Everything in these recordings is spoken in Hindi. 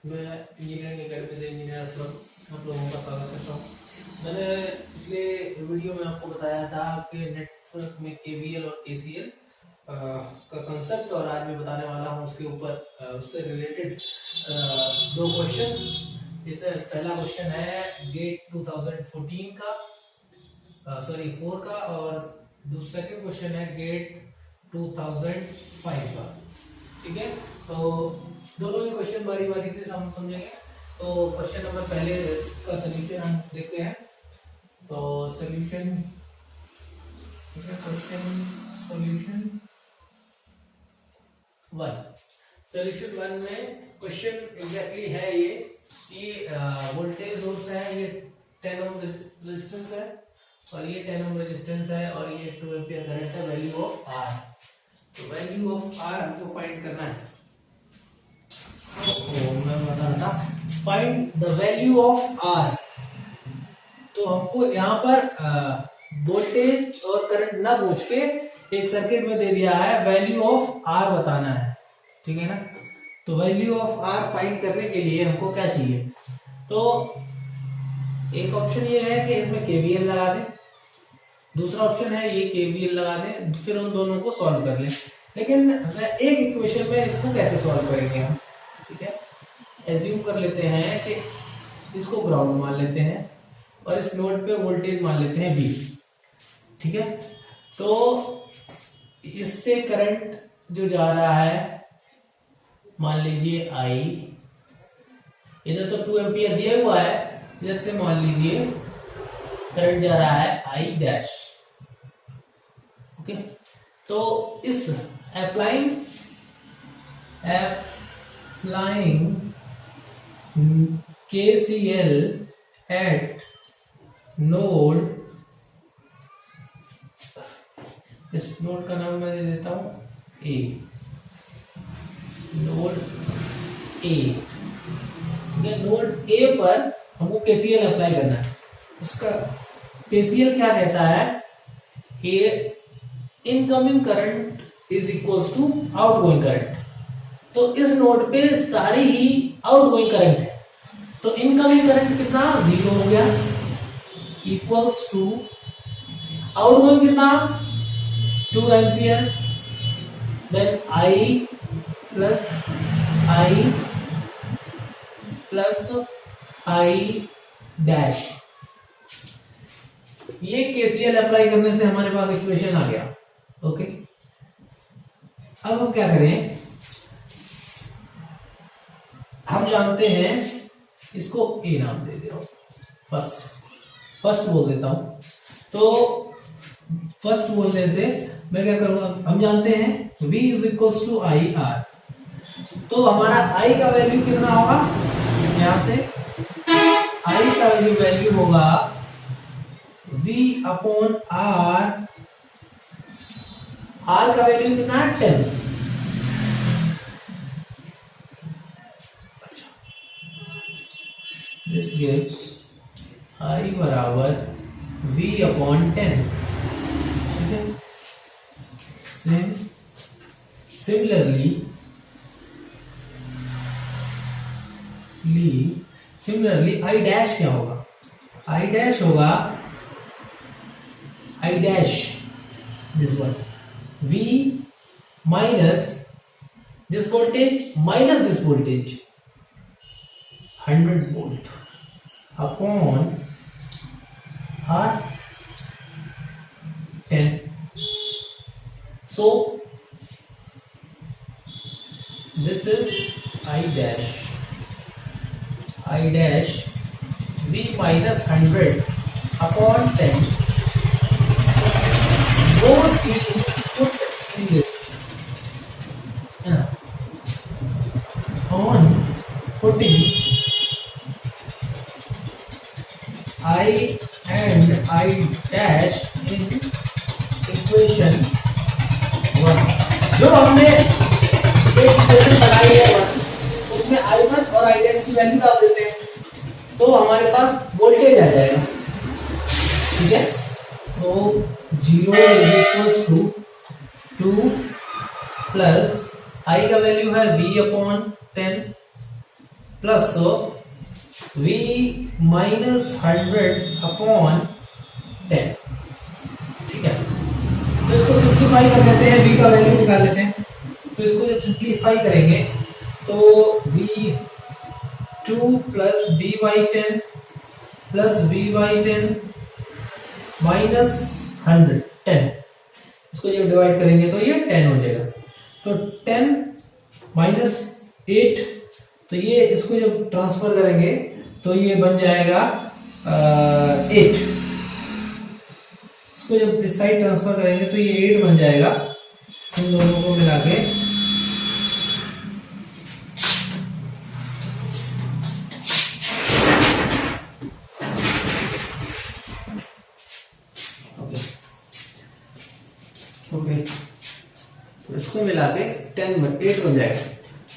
मैं इंजीनियरिंग एकेडमी से इंजीनियर असलम आप लोगों का स्वागत करता हूँ। मैंने पिछले वीडियो में आपको बताया था कि नेटवर्क में केवीएल और केसीएल का कंसेप्ट, और आज मैं बताने वाला हूँ उसके ऊपर उससे रिलेटेड दो क्वेश्चन। जैसे पहला क्वेश्चन है गेट 2014 का 4 का, और सेकंड क्वेश्चन है गेट 2005 का। ठीक है, तो दोनों ही क्वेश्चन बारी बारी से हम समझेंगे। तो क्वेश्चन नंबर पहले का सोल्यूशन हम देखते हैं। तो सोल्यूशन सोल्यूशन वन में क्वेश्चन एग्जैक्टली है ये कि वोल्टेज सोर्स है, ये 10 ओम रेजिस्टेंस है और ये 10 ओम रेजिस्टेंस है और ये 2 एम्पीयर करंट है। वैल्यू ऑफ आर, तो वैल्यू ऑफ आर हमको फाइंड करना है। मैं बता रहा था find the value of R. तो हमको यहाँ पर वोल्टेज और करंट ना पूछ के एक सर्किट में दे दिया है, वैल्यू ऑफ आर बताना है। ठीक है ना, तो वैल्यू ऑफ आर फाइंड करने के लिए हमको क्या चाहिए? तो एक ऑप्शन ये है कि इसमें केवीएल लगा दें, दूसरा ऑप्शन है ये केवीएल लगा दें, फिर उन दोनों को सॉल्व कर लें। लेकिन एक इक्वेशन में इसको कैसे सॉल्व करेंगे हम? ठीक है, एज्यूम कर लेते हैं कि इसको ग्राउंड मान लेते हैं और इस नोड पे वोल्टेज मान लेते हैं V। ठीक है, तो इससे करंट जो जा रहा है मान लीजिए I, इधर तो 2 एम्पीयर दिया हुआ है, इधर से मान लीजिए करंट जा रहा है I डैश। ओके, तो इस अप्लाइंग KCL at node, इस नोड का नाम मैं दे देता हूं A, node A। Node A पर हमको KCL अप्लाई करना है। उसका KCL क्या कहता है कि incoming current is equals to outgoing current. तो इस नोड पे सारी ही आउटगोइंग करंट है, तो इनकमिंग करंट कितना 0 हो गया, इक्वल्स टू आउटगोइंग कितना 2 amperes, then I plus I dash. ये केसीएल अप्लाई करने से हमारे पास इक्वेशन आ गया। ओके, अब हम क्या करें? हम जानते हैं, इसको ए नाम दे दे, फर्स्ट बोल देता हूं। तो फर्स्ट बोलने से मैं क्या करूंगा? हम जानते हैं V is equals to I R. तो हमारा I का वैल्यू कितना होगा? यहां से I का वैल्यू होगा V अपॉन R। R का वैल्यू कितना है 10। This gives I बराबर V अपॉन 10। ठीक है, सिमिलरली I डैश क्या होगा? I डैश होगा I dash this one V minus this voltage minus this voltage 100 volt upon R 10। So this is I dash V minus 100 upon 10. Both is put in this on putting I and I dash in equation 1। जो हमने एक इक्वेशन बनाई है उसमें I1 और I डैश की वैल्यू डाल देते हैं, तो हमारे पास वोल्टेज आ जाएगा। ठीक है, तो 0 is equals to 2 plus I का वैल्यू है V upon 10 plus v minus 100 upon 10। ठीक है, तो इसको सिंप्लीफाई कर देते हैं, v का वैल्यू निकाल लेते हैं। तो इसको जब सिंप्लीफाई करेंगे तो v2 plus b by 10 plus b by 10 minus 10, इसको जब डिवाइड करेंगे तो ये 10 हो जाएगा। तो 10 माइनस 8, तो ये इसको जब ट्रांसफर करेंगे तो ये बन जाएगा 8। इसको जब इस साइड ट्रांसफर करेंगे तो ये 8 बन जाएगा। इन दोनों को मिला के ओके, तो इसको मिला के 8 बन जाएगा।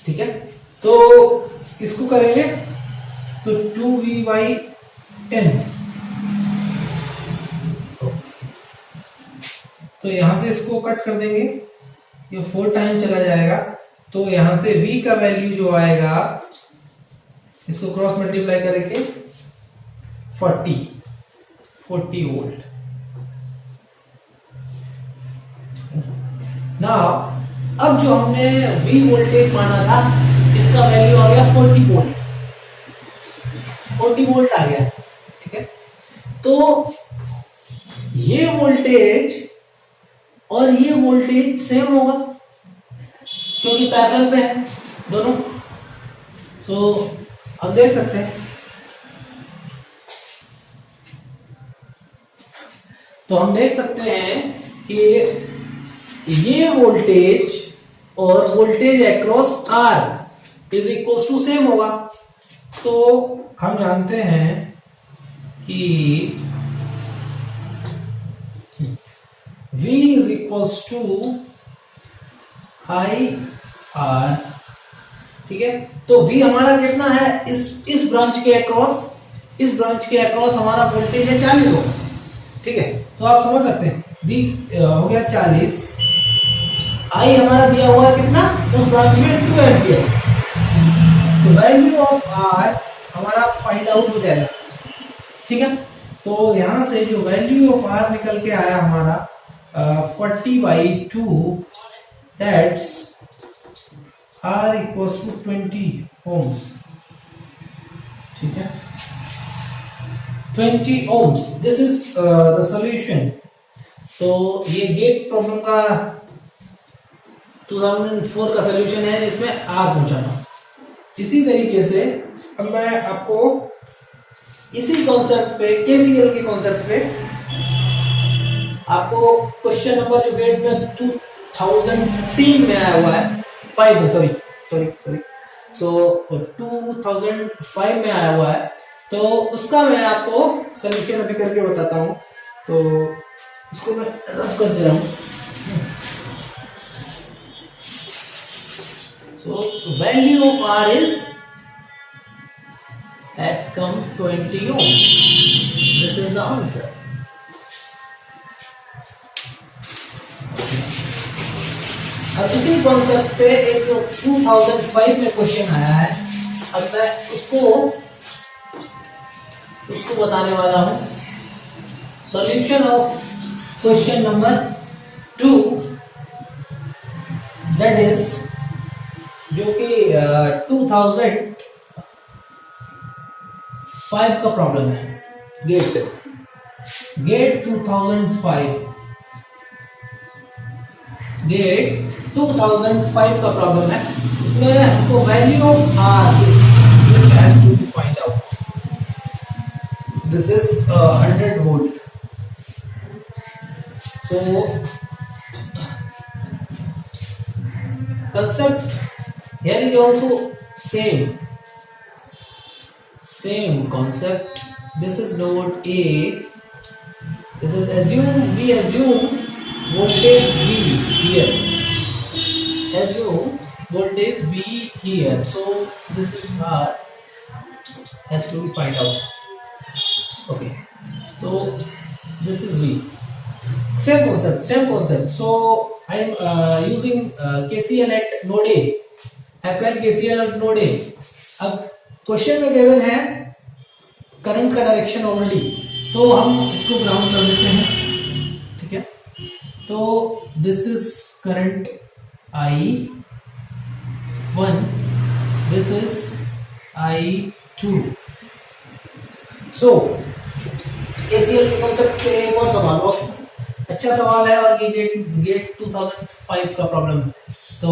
ठीक है, तो इसको करेंगे तो 2v बाई 10, तो यहां से इसको कट कर देंगे, ये 4 टाइम चला जाएगा। तो यहां से v का वैल्यू जो आएगा, इसको क्रॉस मल्टीप्लाई करके 40 वोल्ट। ना अब जो हमने v वोल्टेज माना था, इसका वैल्यू आ गया 40 वोल्ट, 40 वोल्ट आ गया। ठीक है, तो ये वोल्टेज और ये वोल्टेज सेम होगा क्योंकि पैरेलल पे है दोनों। सो हम देख सकते हैं, तो हम देख सकते हैं कि ये वोल्टेज और voltage across R is equal to same होगा। तो हम जानते हैं कि V is equal to IR। ठीक है, तो V हमारा कितना है, इस ब्रांच के अक्रॉस, इस ब्रांच के अक्रॉस हमारा वोल्टेज है 40 होगा। ठीक है, तो आप समझ सकते हैं V हो गया 40, I हमारा दिया हुआ है कितना, उस ब्रांच में 2 एम्पियर। तो वैल्यू ऑफ R हमारा फाइंड आउट हो जाएगा। ठीक है, तो यहां से जो वैल्यू ऑफ R निकल के आया हमारा 40/2, that's R equals to 20 ohms। ठीक है, 20 ohms, this is the solution. तो ये गेट प्रॉब्लम का 2004 का सॉल्यूशन है, जिसमें R पहुंचाना। इसी तरीके से अब मैं आपको इसी कॉन्सेप्ट पे, केसीएल के कॉन्सेप्ट पे आपको क्वेश्चन नंबर जो गेट में 2015 में आया हुआ है, 5 में, सॉरी, सो 2005 में आया हुआ है, तो उसका मैं आपको सॉल्यूशन अभी करके बताता हूं। तो इसको मैं रफ कर दे रहा हूं। So value of R is at come 20 ohm. This is the answer. अब इसी कॉन्सेप्ट पे एक 2005 में क्वेश्चन आया है, अब मैं उसको बताने वाला हूं। Solution of question number 2, that is जो कि 2005 का प्रॉब्लम है, गेट 2005 का प्रॉब्लम है। इसमें हमको value of R has to be find out. This is 100 volt. So concept here is also same concept. This is node A, this is we assume voltage V here, assume voltage V here, so this is R has to be find out. Okay, so this is V, same concept. So I am using KCL at node A, apply KCL at node A. अब क्वेश्चन में गिवन है करंट का डायरेक्शन ऑलरेडी, तो हम इसको ग्राउंड कर देते हैं, ठीक है। तो this is current I1, this is I2। So KCL के कॉन्सेप्ट के एक और सवाल, बहुत अच्छा सवाल है और ये गेट 2005 का प्रॉब्लम। तो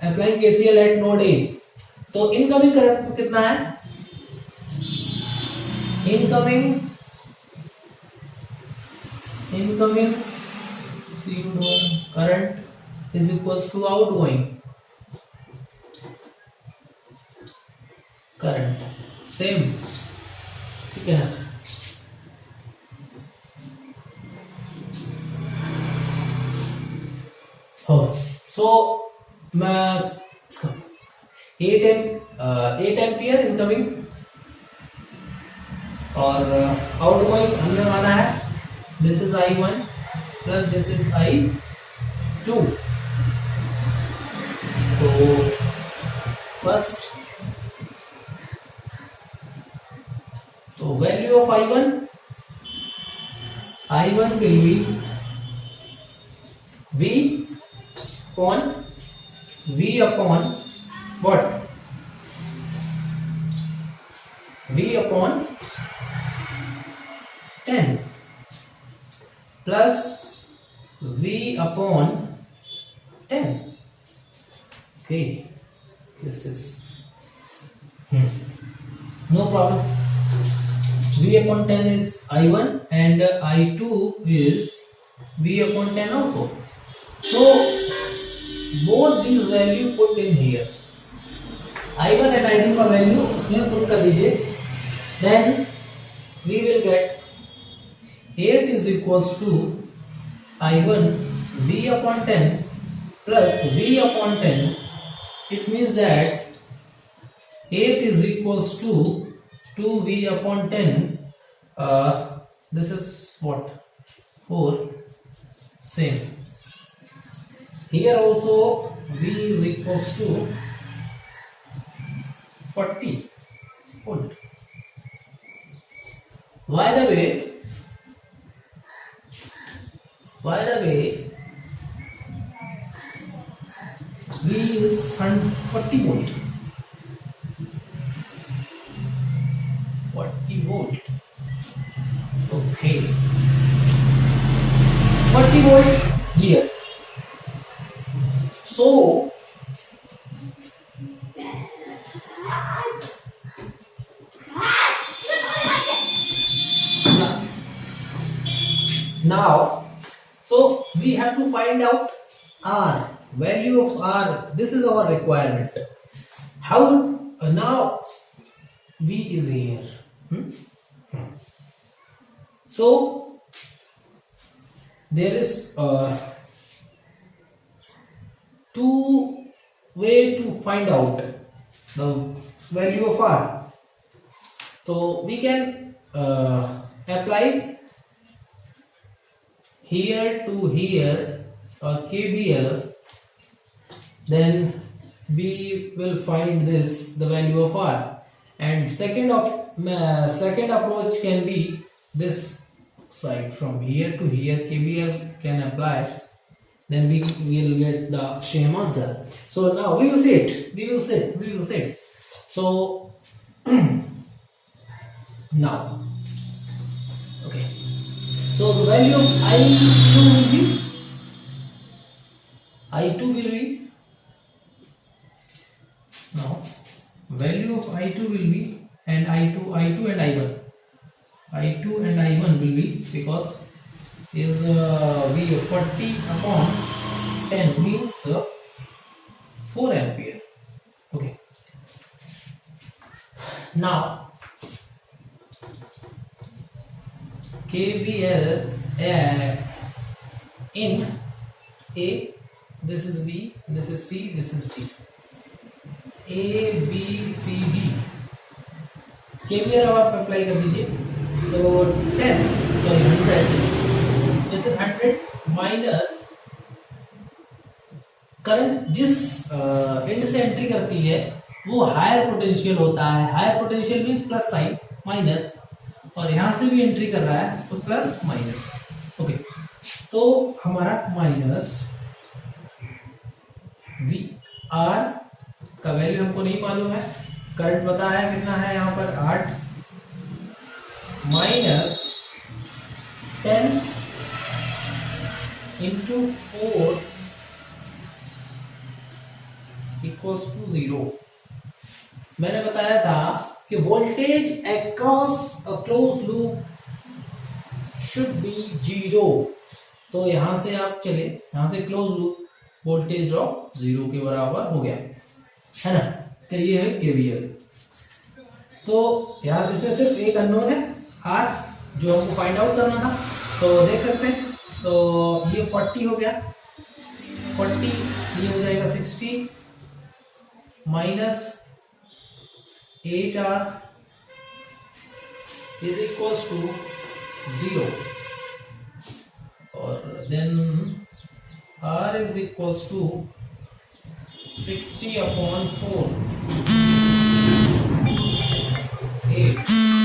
applying KCL at node A, तो इनकमिंग करंट कितना है? Incoming current is equals to outgoing current, same, ठीक है ना। सो मैं 8 एम्पियर इनकमिंग और आउटगोइंग हमने माना है this is I1 plus this is I2। तो फर्स्ट, तो value of I1 will be V upon what? V upon 10 plus V upon 10. Okay, this is no problem. V upon 10 is I1 and I2 is V upon 10 also. So both these value put in here. I1 and I2 का वैल्यू उसमें पुट कर दीजिए, then we will get 8 is equals to I1 V upon 10 plus V upon 10. It means that 8 is equals to 2V upon 10. This is what? 4. Same. Here also V is equals to 40 volt. By the way, V is 40 volt. 40 volt. Okay. 40 volt here. So now, so we have to find out R, value of R. This is our requirement. How now V is here. So there is two way to find out the value of R. So we can apply here to here KVL, then we will find this the value of R. And second approach can be this side, from here to here KVL can apply, then we will get the same answer. So now we will see it. So now, okay, so the value of I2 will be now value of I2 will be, and I2 and I1 will be, because is V 40 upon 10 means 4 ampere. Okay, now KVL in A, this is B, this is C, this is D. A B C D KVL अब आप अप्लाई कर दीजिए, तो 100 this is 100 माइनस करंट जिस एंड से एंट्री करती है वो हायर पोटेंशियल होता है। Higher potential means plus sign minus, और यहां से भी एंट्री कर रहा है तो प्लस माइनस। ओके, तो हमारा माइनस वी आर का वैल्यू हमको नहीं मालूम है, करंट पता है कितना है यहाँ पर 8 माइनस 10 इंटू 4 इक्वल्स टू 0। मैंने बताया था कि voltage across a close loop should be 0। तो यहां से आप चले, यहां से क्लोज लूप वोल्टेज ड्रॉप 0 के बराबर हो गया है ना। तो ये है केवीएल। तो यहां इसमें सिर्फ एक अननोन है आर, जो हमको फाइंड आउट करना था। तो देख सकते हैं, तो ये 40 हो गया, 40 ये हो जाएगा 60 minus 8R is equals to 0, और then R is equals to 60 upon 4 8